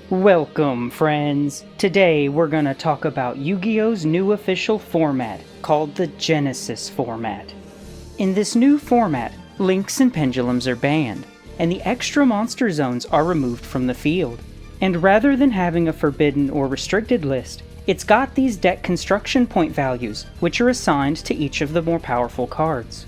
Welcome, friends! Today we're gonna talk about Yu-Gi-Oh's new official format, called the Genesys format. In this new format, links and pendulums are banned, and the extra monster zones are removed from the field. And rather than having a forbidden or restricted list, it's got these deck construction point values, which are assigned to each of the more powerful cards.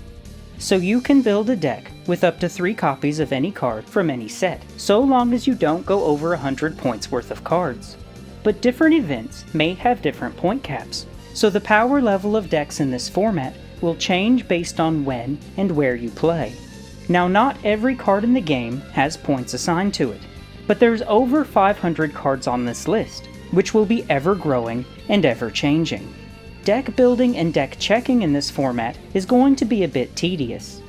So you can build a deck with up to 3 copies of any card from any set, so long as you don't go over 100 points worth of cards. But different events may have different point caps, so the power level of decks in this format will change based on when and where you play. Now, not every card in the game has points assigned to it, but there's over 500 cards on this list, which will be ever growing and ever changing. Deck building and deck checking in this format is going to be a bit tedious.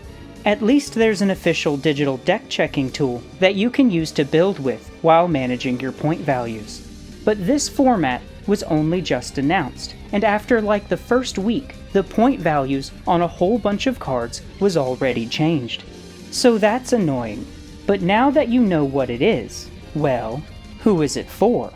At least there's an official digital deck checking tool that you can use to build with while managing your point values. But this format was only just announced, and after like the first week, the point values on a whole bunch of cards was already changed. So that's annoying. But now that you know what it is, well, who is it for?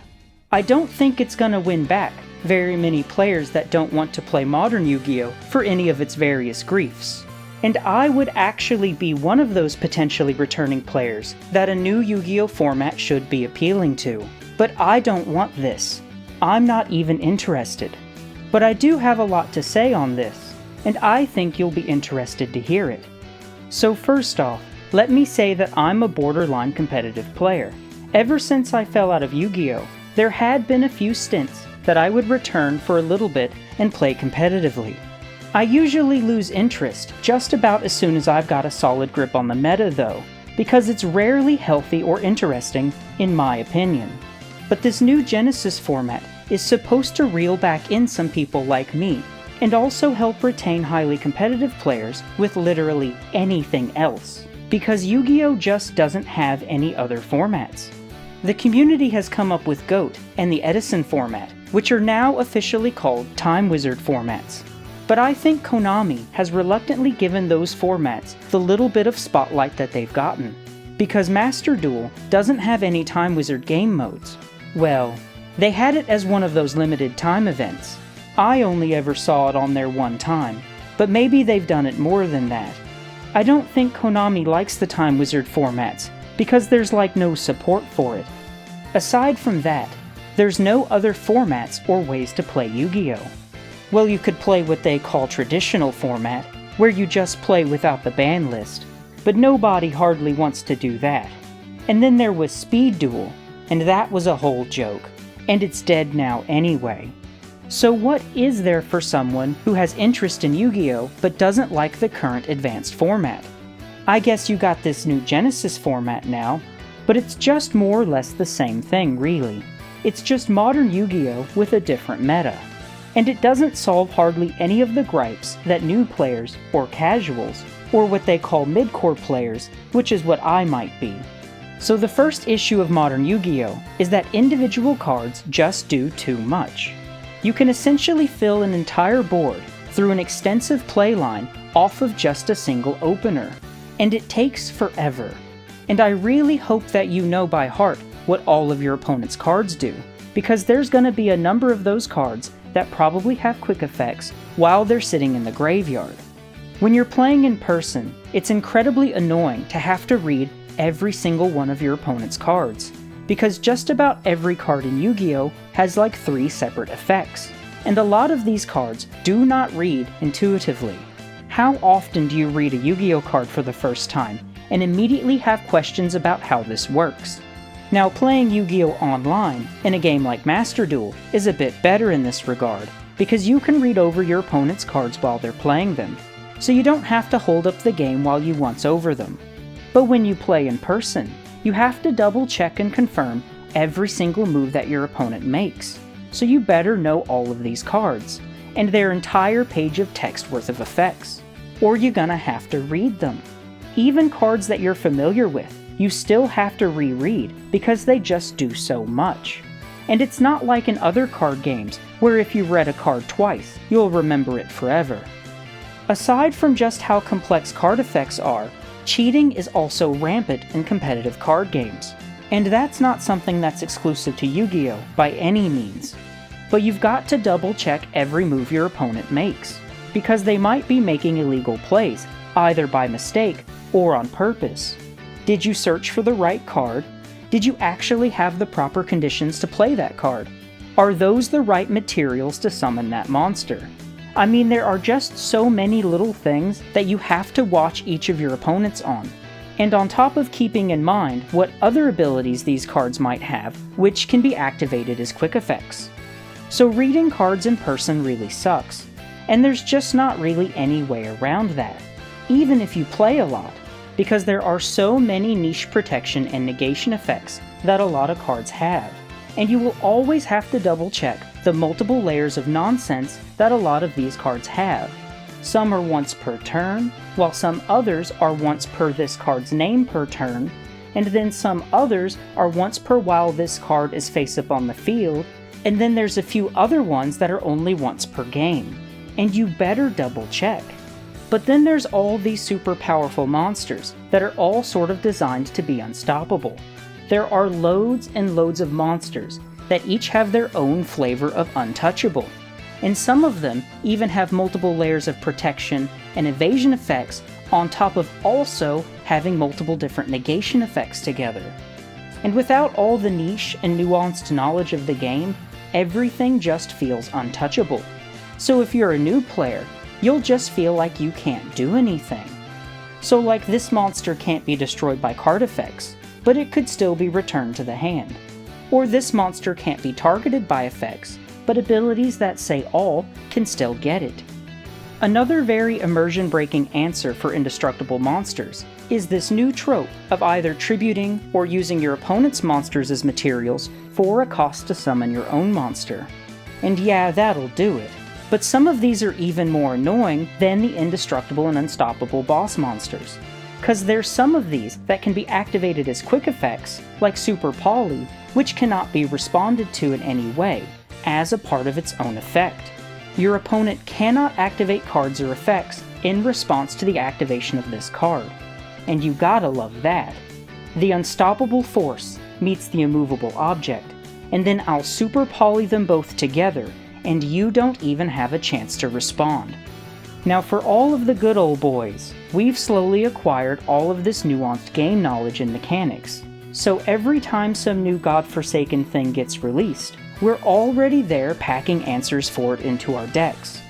I don't think it's gonna win back very many players that don't want to play modern Yu-Gi-Oh! For any of its various griefs. And I would actually be one of those potentially returning players that a new Yu-Gi-Oh! Format should be appealing to. But I don't want this. I'm not even interested. But I do have a lot to say on this, and I think you'll be interested to hear it. So first off, let me say that I'm a borderline competitive player. Ever since I fell out of Yu-Gi-Oh!, there had been a few stints that I would return for a little bit and play competitively. I usually lose interest just about as soon as I've got a solid grip on the meta though, because it's rarely healthy or interesting in my opinion. But this new Genesys format is supposed to reel back in some people like me, and also help retain highly competitive players with literally anything else, because Yu-Gi-Oh! Just doesn't have any other formats. The community has come up with GOAT and the Edison format, which are now officially called Time Wizard formats. But I think Konami has reluctantly given those formats the little bit of spotlight that they've gotten, because Master Duel doesn't have any Time Wizard game modes. Well, they had it as one of those limited time events. I only ever saw it on there one time, but maybe they've done it more than that. I don't think Konami likes the Time Wizard formats, because there's like no support for it. Aside from that, there's no other formats or ways to play Yu-Gi-Oh! Well, you could play what they call traditional format, where you just play without the ban list, but nobody hardly wants to do that. And then there was Speed Duel, and that was a whole joke, and it's dead now anyway. So what is there for someone who has interest in Yu-Gi-Oh! But doesn't like the current advanced format? I guess you got this new Genesys format now, but it's just more or less the same thing, really. It's just modern Yu-Gi-Oh! With a different meta. And it doesn't solve hardly any of the gripes that new players, or casuals, or what they call mid-core players, which is what I might be. So the first issue of modern Yu-Gi-Oh! Is that individual cards just do too much. You can essentially fill an entire board through an extensive playline off of just a single opener. And it takes forever. And I really hope that you know by heart what all of your opponent's cards do, because there's going to be a number of those cards that probably have quick effects while they're sitting in the graveyard. When you're playing in person, it's incredibly annoying to have to read every single one of your opponent's cards, because just about every card in Yu-Gi-Oh! Has like 3 separate effects, and a lot of these cards do not read intuitively. How often do you read a Yu-Gi-Oh! Card for the first time and immediately have questions about how this works? Now, playing Yu-Gi-Oh! Online in a game like Master Duel is a bit better in this regard, because you can read over your opponent's cards while they're playing them, so you don't have to hold up the game while you once over them. But when you play in person, you have to double check and confirm every single move that your opponent makes, so you better know all of these cards, and their entire page of text worth of effects, or you're gonna have to read them. Even cards that you're familiar with, you still have to reread because they just do so much. And it's not like in other card games where if you read a card twice, you'll remember it forever. Aside from just how complex card effects are, cheating is also rampant in competitive card games. And that's not something that's exclusive to Yu-Gi-Oh! By any means. But you've got to double check every move your opponent makes, because they might be making illegal plays, either by mistake or on purpose. Did you search for the right card? Did you actually have the proper conditions to play that card? Are those the right materials to summon that monster? I mean, there are just so many little things that you have to watch each of your opponents on. And on top of keeping in mind what other abilities these cards might have, which can be activated as quick effects. So reading cards in person really sucks, and there's just not really any way around that, even if you play a lot, because there are so many niche protection and negation effects that a lot of cards have, and you will always have to double check the multiple layers of nonsense that a lot of these cards have. Some are once per turn, while some others are once per this card's name per turn, and then some others are once per while this card is face up on the field, and then there's a few other ones that are only once per game, and you better double check. But then there's all these super powerful monsters that are all sort of designed to be unstoppable. There are loads and loads of monsters that each have their own flavor of untouchable, and some of them even have multiple layers of protection and evasion effects on top of also having multiple different negation effects together. And without all the niche and nuanced knowledge of the game, everything just feels untouchable. So if you're a new player, you'll just feel like you can't do anything. So like this monster can't be destroyed by card effects, but it could still be returned to the hand. Or this monster can't be targeted by effects, but abilities that say all can still get it. Another very immersion-breaking answer for indestructible monsters is this new trope of either tributing or using your opponent's monsters as materials for a cost to summon your own monster. And yeah, that'll do it. But some of these are even more annoying than the indestructible and unstoppable boss monsters. Cause there's some of these that can be activated as quick effects, like Super Poly, which cannot be responded to in any way, as a part of its own effect. Your opponent cannot activate cards or effects in response to the activation of this card. And you gotta love that. The unstoppable force meets the immovable object, and then I'll Super Poly them both together, and you don't even have a chance to respond. Now for all of the good old boys, we've slowly acquired all of this nuanced game knowledge and mechanics. So every time some new godforsaken thing gets released, we're already there packing answers for it into our decks.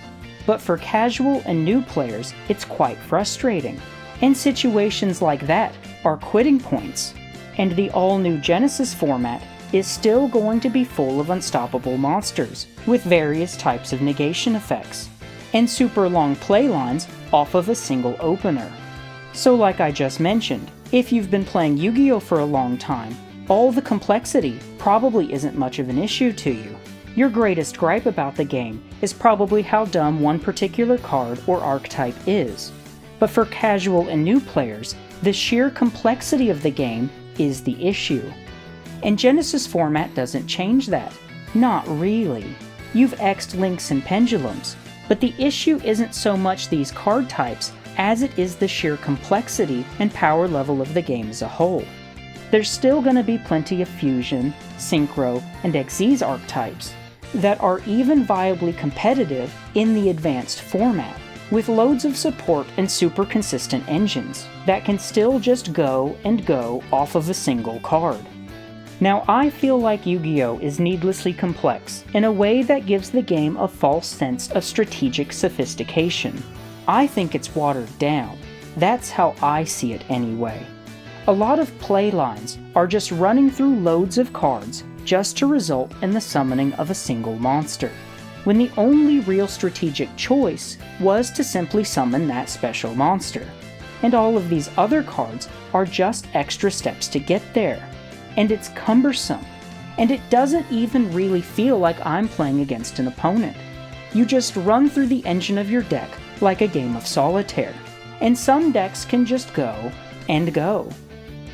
But for casual and new players, it's quite frustrating. And situations like that are quitting points. And the all-new Genesys format is still going to be full of unstoppable monsters, with various types of negation effects, and super long play lines off of a single opener. So like I just mentioned, if you've been playing Yu-Gi-Oh! For a long time, all the complexity probably isn't much of an issue to you. Your greatest gripe about the game is probably how dumb one particular card or archetype is. But for casual and new players, the sheer complexity of the game is the issue. And Genesys format doesn't change that. Not really. You've X'd links and pendulums, but the issue isn't so much these card types as it is the sheer complexity and power level of the game as a whole. There's still going to be plenty of fusion, synchro, and Xyz archetypes that are even viably competitive in the advanced format, with loads of support and super consistent engines that can still just go and go off of a single card. Now I feel like Yu-Gi-Oh! Is needlessly complex in a way that gives the game a false sense of strategic sophistication. I think it's watered down. That's how I see it anyway. A lot of play lines are just running through loads of cards just to result in the summoning of a single monster, when the only real strategic choice was to simply summon that special monster. And all of these other cards are just extra steps to get there. And it's cumbersome, and it doesn't even really feel like I'm playing against an opponent. You just run through the engine of your deck like a game of solitaire, and some decks can just go and go.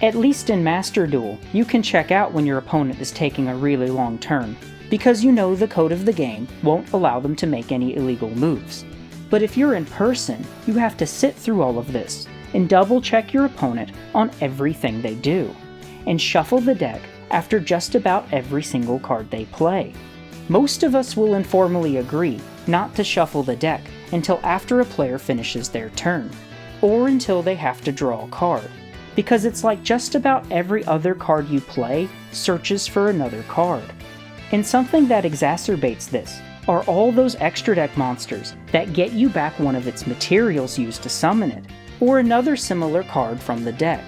At least in Master Duel, you can check out when your opponent is taking a really long turn, because you know the code of the game won't allow them to make any illegal moves. But if you're in person, you have to sit through all of this, and double check your opponent on everything they do. and shuffle the deck after just about every single card they play. Most of us will informally agree not to shuffle the deck until after a player finishes their turn, or until they have to draw a card, because it's like just about every other card you play searches for another card. And something that exacerbates this are all those extra deck monsters that get you back one of its materials used to summon it, or another similar card from the deck.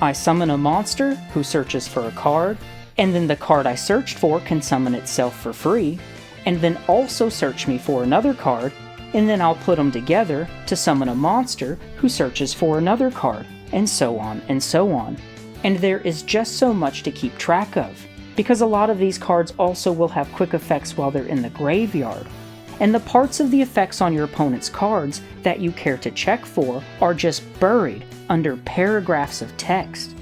I summon a monster who searches for a card, and then the card I searched for can summon itself for free, and then also search me for another card, and then I'll put them together to summon a monster who searches for another card, and so on and so on. And there is just so much to keep track of, because a lot of these cards also will have quick effects while they're in the graveyard, and the parts of the effects on your opponent's cards that you care to check for are just buried under paragraphs of text.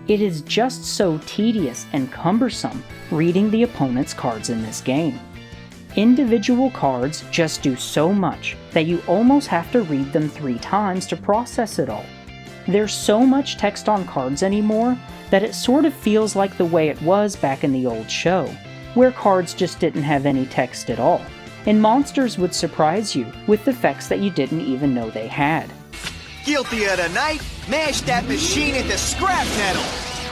It is just so tedious and cumbersome reading the opponent's cards in this game. Individual cards just do so much that you almost have to read them 3 times to process it all. There's so much text on cards anymore that it sort of feels like the way it was back in the old show, where cards just didn't have any text at all, and monsters would surprise you with effects that you didn't even know they had. Guilty of the night, mash that machine into scrap metal!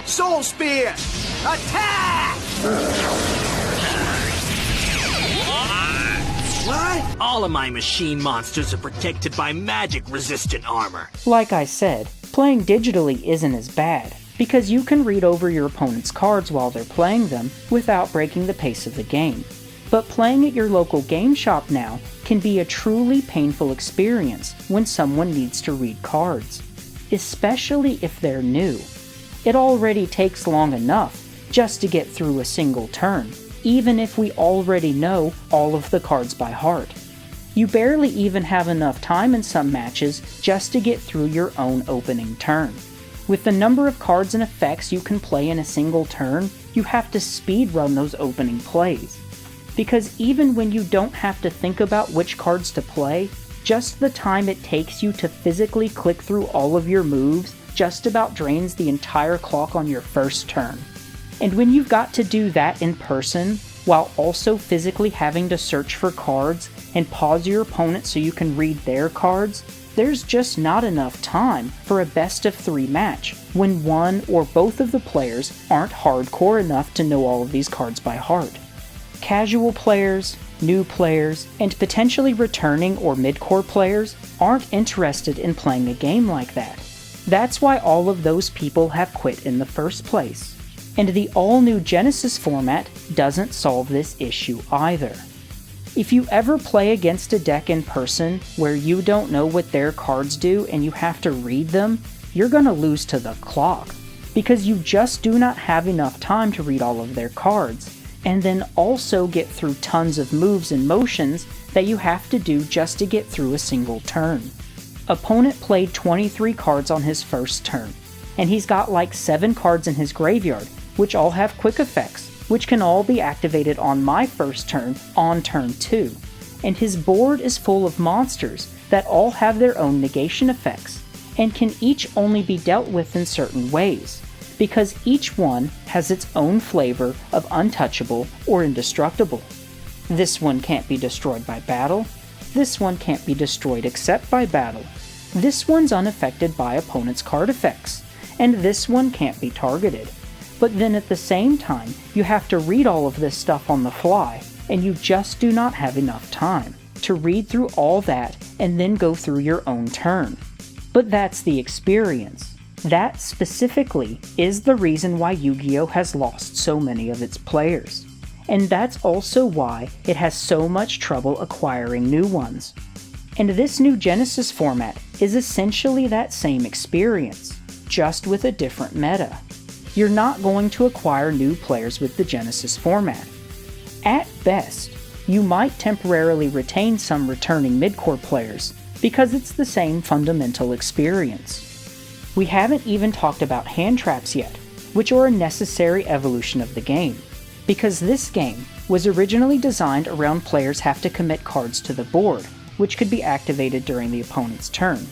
Soul Spear! Attack! What? All of my machine monsters are protected by magic-resistant armor. Like I said, playing digitally isn't as bad, because you can read over your opponent's cards while they're playing them without breaking the pace of the game. But playing at your local game shop now can be a truly painful experience when someone needs to read cards, especially if they're new. It already takes long enough just to get through a single turn, even if we already know all of the cards by heart. You barely even have enough time in some matches just to get through your own opening turn. With the number of cards and effects you can play in a single turn, you have to speedrun those opening plays. Because even when you don't have to think about which cards to play, just the time it takes you to physically click through all of your moves just about drains the entire clock on your first turn. And when you've got to do that in person, while also physically having to search for cards and pause your opponent so you can read their cards, there's just not enough time for a best-of-3 match when one or both of the players aren't hardcore enough to know all of these cards by heart. Casual players, new players, and potentially returning or mid-core players aren't interested in playing a game like that. That's why all of those people have quit in the first place. And the all-new Genesys format doesn't solve this issue either. If you ever play against a deck in person where you don't know what their cards do and you have to read them, you're gonna lose to the clock, because you just do not have enough time to read all of their cards, and then also get through tons of moves and motions that you have to do just to get through a single turn. Opponent played 23 cards on his first turn, and he's got like 7 cards in his graveyard, which all have quick effects, which can all be activated on my first turn on turn 2. And his board is full of monsters that all have their own negation effects, and can each only be dealt with in certain ways, because each one has its own flavor of untouchable or indestructible. This one can't be destroyed by battle. This one can't be destroyed except by battle. This one's unaffected by opponent's card effects, and this one can't be targeted. But then at the same time, you have to read all of this stuff on the fly, and you just do not have enough time to read through all that and then go through your own turn. But that's the experience. That specifically is the reason why Yu-Gi-Oh! Has lost so many of its players. And that's also why it has so much trouble acquiring new ones. And this new Genesys format is essentially that same experience, just with a different meta. You're not going to acquire new players with the Genesys format. At best, you might temporarily retain some returning mid-core players, because it's the same fundamental experience. We haven't even talked about hand traps yet, which are a necessary evolution of the game, because this game was originally designed around players have to commit cards to the board, which could be activated during the opponent's turn.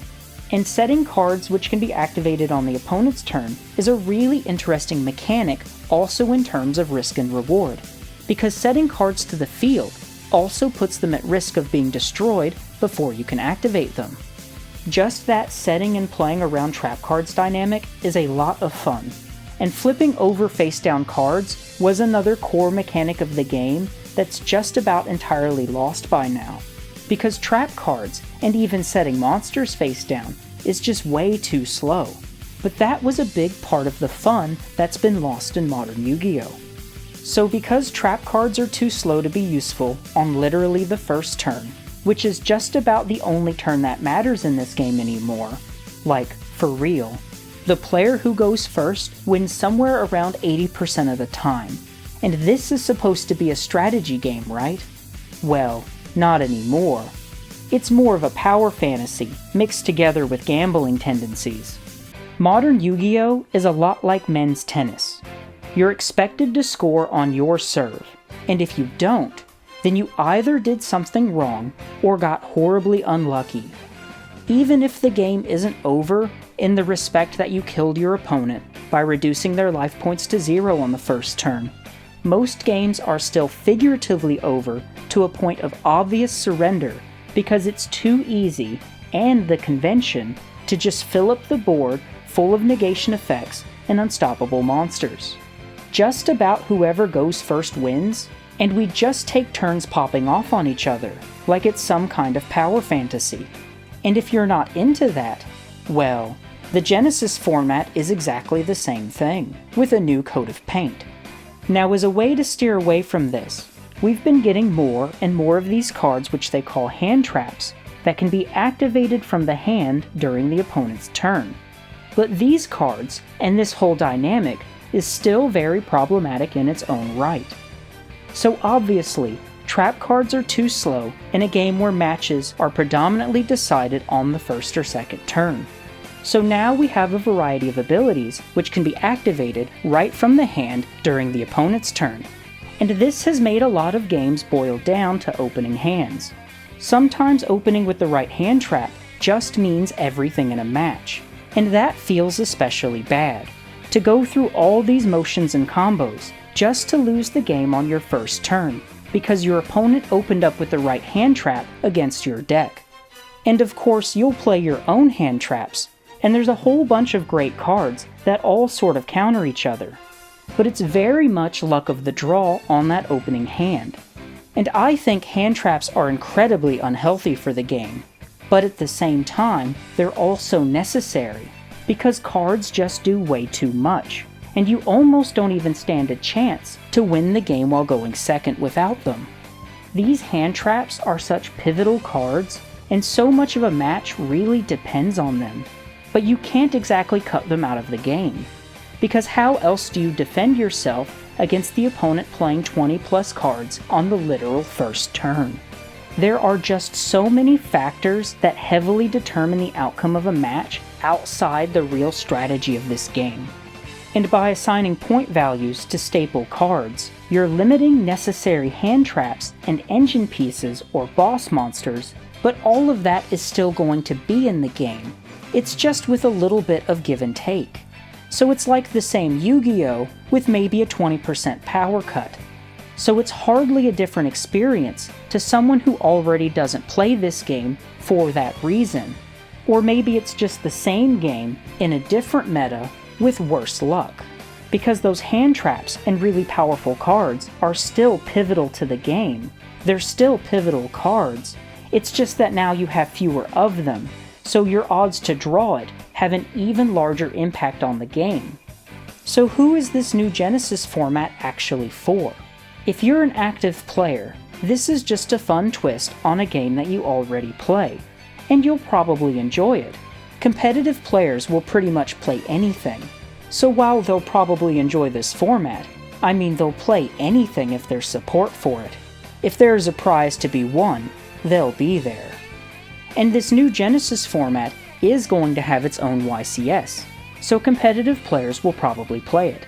And setting cards which can be activated on the opponent's turn is a really interesting mechanic also in terms of risk and reward, because setting cards to the field also puts them at risk of being destroyed before you can activate them. Just that setting and playing around trap cards dynamic is a lot of fun, and flipping over face-down cards was another core mechanic of the game that's just about entirely lost by now, because trap cards and even setting monsters face down is just way too slow. But that was a big part of the fun that's been lost in modern Yu-Gi-Oh! So because trap cards are too slow to be useful on literally the first turn, which is just about the only turn that matters in this game anymore, like, for real, the player who goes first wins somewhere around 80% of the time. And this is supposed to be a strategy game, right? Well, not anymore. It's more of a power fantasy, mixed together with gambling tendencies. Modern Yu-Gi-Oh! Is a lot like men's tennis. You're expected to score on your serve, and if you don't, then you either did something wrong or got horribly unlucky. Even if the game isn't over in the respect that you killed your opponent by reducing their life points to 0 on the first turn, most games are still figuratively over to a point of obvious surrender because it's too easy, and the convention, to just fill up the board full of negation effects and unstoppable monsters. Just about whoever goes first wins, and we just take turns popping off on each other, like it's some kind of power fantasy. And if you're not into that, well, the Genesys format is exactly the same thing, with a new coat of paint. Now, as a way to steer away from this, we've been getting more and more of these cards which they call hand traps that can be activated from the hand during the opponent's turn. But these cards, and this whole dynamic, is still very problematic in its own right. So obviously, trap cards are too slow in a game where matches are predominantly decided on the first or second turn. So now we have a variety of abilities which can be activated right from the hand during the opponent's turn, and this has made a lot of games boil down to opening hands. Sometimes opening with the right hand trap just means everything in a match, and that feels especially bad. To go through all these motions and combos just to lose the game on your first turn, because your opponent opened up with the right hand trap against your deck. And of course you'll play your own hand traps, and there's a whole bunch of great cards that all sort of counter each other. But it's very much luck of the draw on that opening hand. And I think hand traps are incredibly unhealthy for the game, but at the same time, they're also necessary, because cards just do way too much, and you almost don't even stand a chance to win the game while going second without them. These hand traps are such pivotal cards, and so much of a match really depends on them. But you can't exactly cut them out of the game, because how else do you defend yourself against the opponent playing 20 plus cards on the literal first turn? There are just so many factors that heavily determine the outcome of a match outside the real strategy of this game. And by assigning point values to staple cards, you're limiting necessary hand traps and engine pieces or boss monsters, but all of that is still going to be in the game. It's just with a little bit of give and take. So it's like the same Yu-Gi-Oh! With maybe a 20% power cut. So it's hardly a different experience to someone who already doesn't play this game for that reason. Or maybe it's just the same game in a different meta with worse luck. Because those hand traps and really powerful cards are still pivotal to the game. They're still pivotal cards. It's just that now you have fewer of them, so your odds to draw it have an even larger impact on the game. So who is this new Genesys format actually for? If you're an active player, this is just a fun twist on a game that you already play, and you'll probably enjoy it. Competitive players will pretty much play anything, so while they'll probably enjoy this format, I mean they'll play anything if there's support for it. If there's a prize to be won, they'll be there. And this new Genesys format is going to have its own YCS, so competitive players will probably play it.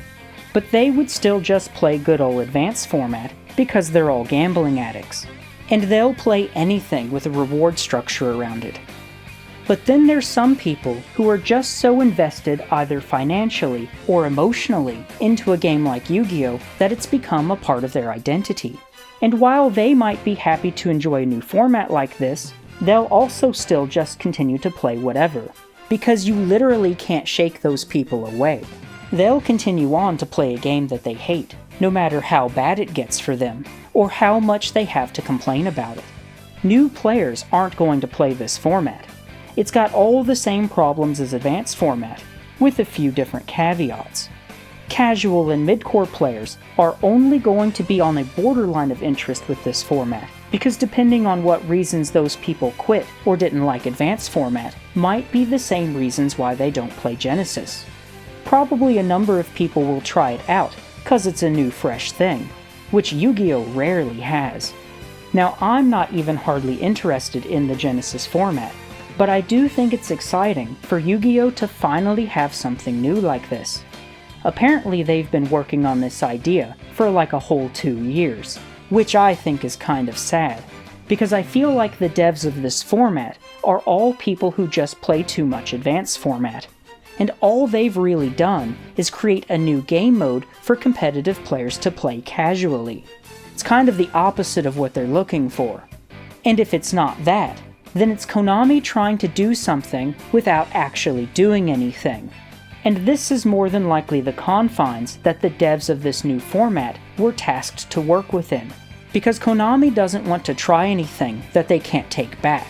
But they would still just play good old advanced format because they're all gambling addicts. And they'll play anything with a reward structure around it. But then there's some people who are just so invested either financially or emotionally into a game like Yu-Gi-Oh! That it's become a part of their identity. And while they might be happy to enjoy a new format like this, they'll also still just continue to play whatever, because you literally can't shake those people away. They'll continue on to play a game that they hate, no matter how bad it gets for them, or how much they have to complain about it. New players aren't going to play this format. It's got all the same problems as Advanced format, with a few different caveats. Casual and mid-core players are only going to be on a borderline of interest with this format, because depending on what reasons those people quit or didn't like Advanced format, might be the same reasons why they don't play Genesys. Probably a number of people will try it out, cause it's a new fresh thing, which Yu-Gi-Oh! Rarely has. Now, I'm not even hardly interested in the Genesys format, but I do think it's exciting for Yu-Gi-Oh! To finally have something new like this. Apparently they've been working on this idea for like a whole 2 years, which I think is kind of sad, because I feel like the devs of this format are all people who just play too much Advanced format, and all they've really done is create a new game mode for competitive players to play casually. It's kind of the opposite of what they're looking for. And if it's not that, then it's Konami trying to do something without actually doing anything. And this is more than likely the confines that the devs of this new format were tasked to work within, because Konami doesn't want to try anything that they can't take back.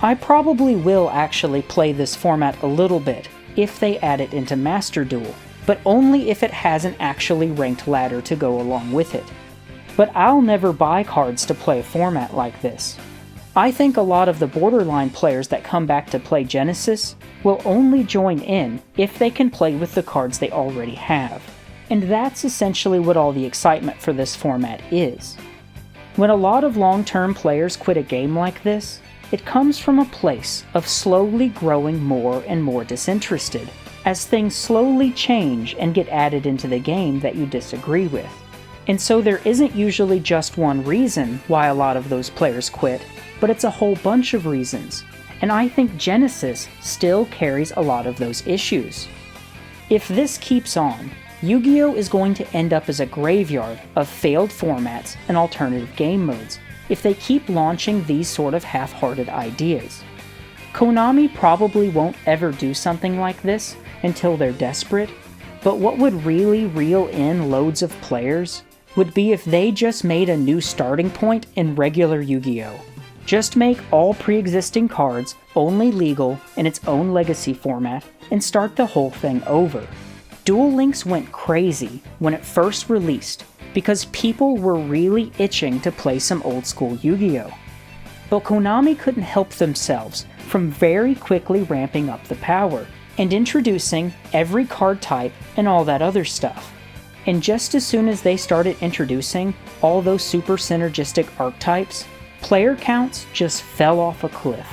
I probably will actually play this format a little bit if they add it into Master Duel, but only if it has an actually ranked ladder to go along with it. But I'll never buy cards to play a format like this. I think a lot of the borderline players that come back to play Genesys will only join in if they can play with the cards they already have. And that's essentially what all the excitement for this format is. When a lot of long-term players quit a game like this, it comes from a place of slowly growing more and more disinterested, as things slowly change and get added into the game that you disagree with. And so there isn't usually just one reason why a lot of those players quit, but it's a whole bunch of reasons, and I think Genesys still carries a lot of those issues. If this keeps on, Yu-Gi-Oh! Is going to end up as a graveyard of failed formats and alternative game modes if they keep launching these sort of half-hearted ideas. Konami probably won't ever do something like this until they're desperate, but what would really reel in loads of players would be if they just made a new starting point in regular Yu-Gi-Oh! Just make all pre-existing cards only legal in its own legacy format and start the whole thing over. Duel Links went crazy when it first released because people were really itching to play some old school Yu-Gi-Oh! But Konami couldn't help themselves from very quickly ramping up the power and introducing every card type and all that other stuff. And just as soon as they started introducing all those super synergistic archetypes, player counts just fell off a cliff.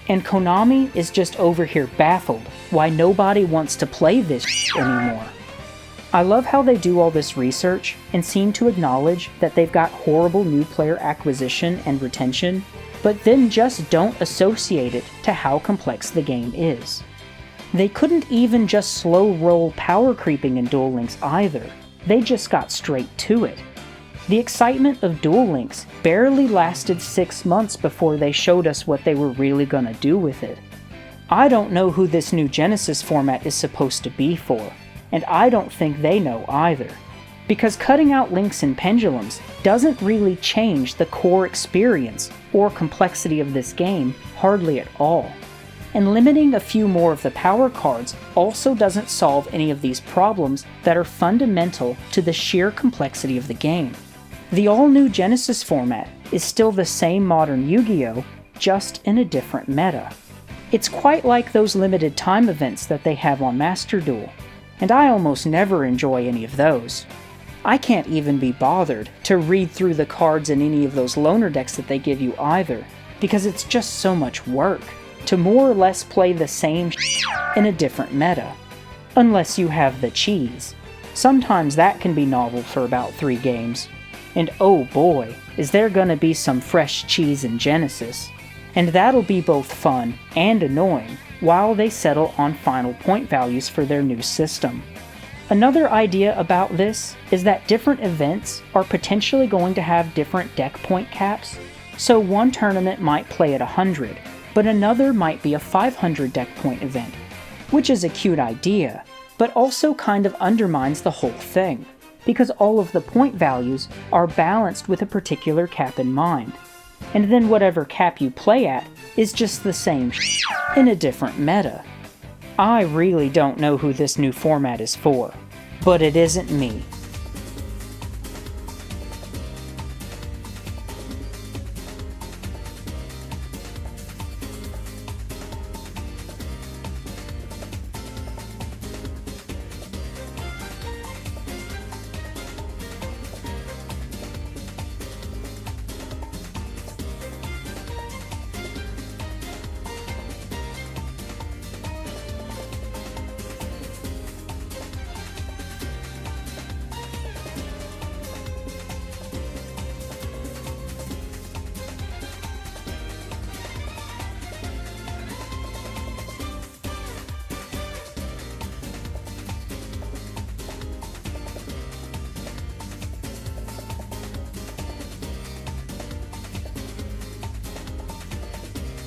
And Konami is just over here baffled why nobody wants to play this anymore. I love how they do all this research and seem to acknowledge that they've got horrible new player acquisition and retention, but then just don't associate it to how complex the game is. They couldn't even just slow roll power creeping in Duel Links either. They just got straight to it. The excitement of Duel Links barely lasted 6 months before they showed us what they were really gonna do with it. I don't know who this new Genesys format is supposed to be for, and I don't think they know either, because cutting out links and pendulums doesn't really change the core experience or complexity of this game hardly at all. And limiting a few more of the power cards also doesn't solve any of these problems that are fundamental to the sheer complexity of the game. The all-new Genesys format is still the same modern Yu-Gi-Oh!, just in a different meta. It's quite like those limited time events that they have on Master Duel, and I almost never enjoy any of those. I can't even be bothered to read through the cards in any of those loaner decks that they give you either, because it's just so much work to more or less play the same in a different meta. Unless you have the cheese. Sometimes that can be novel for about 3 games. And oh boy, is there gonna be some fresh cheese in Genesys. And that'll be both fun and annoying while they settle on final point values for their new system. Another idea about this is that different events are potentially going to have different deck point caps, so one tournament might play at 100, but another might be a 500 deck point event, which is a cute idea, but also kind of undermines the whole thing, because all of the point values are balanced with a particular cap in mind, and then whatever cap you play at is just the same in a different meta. I really don't know who this new format is for, but it isn't me.